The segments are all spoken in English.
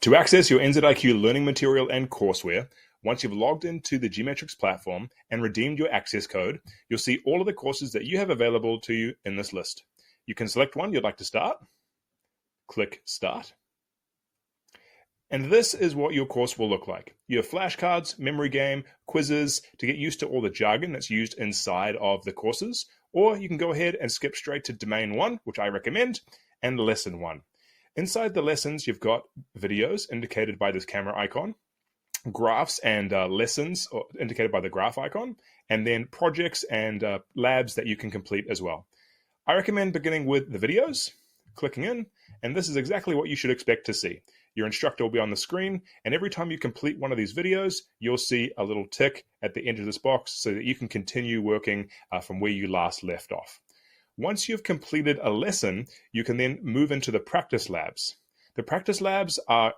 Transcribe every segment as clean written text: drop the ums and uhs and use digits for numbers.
To access your NZIQ learning material and courseware, once you've logged into the GMetrix platform and redeemed your access code, you'll see all of the courses that you have available to you in this list. You can select one you'd like to start, click Start, and this is what your course will look like. You have flashcards, memory game, quizzes to get used to all the jargon that's used inside of the courses, or you can go ahead and skip straight to Domain 1, which I recommend, and Lesson 1. Inside the lessons, you've got videos indicated by this camera icon, graphs and lessons indicated by the graph icon, and then projects and labs that you can complete as well. I recommend beginning with the videos, clicking in, and this is exactly what you should expect to see. Your instructor will be on the screen, and every time you complete one of these videos, you'll see a little tick at the end of this box so that you can continue working from where you last left off. Once you've completed a lesson, you can then move into the practice labs. The practice labs are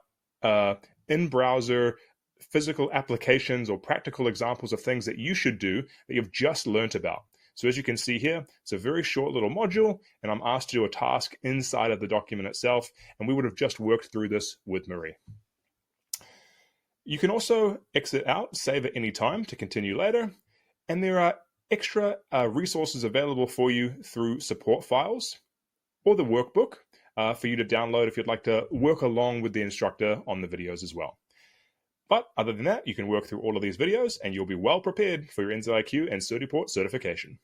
in-browser physical applications or practical examples of things that you should do that you've just learnt about. So as you can see here, it's a very short little module, and I'm asked to do a task inside of the document itself, and we would have just worked through this with Marie. You can also exit out, save at any time to continue later, and there are extra resources available for you through support files or the workbook for you to download if you'd like to work along with the instructor on the videos as well. But other than that, you can work through all of these videos and you'll be well prepared for your NZIQ and Certiport certification.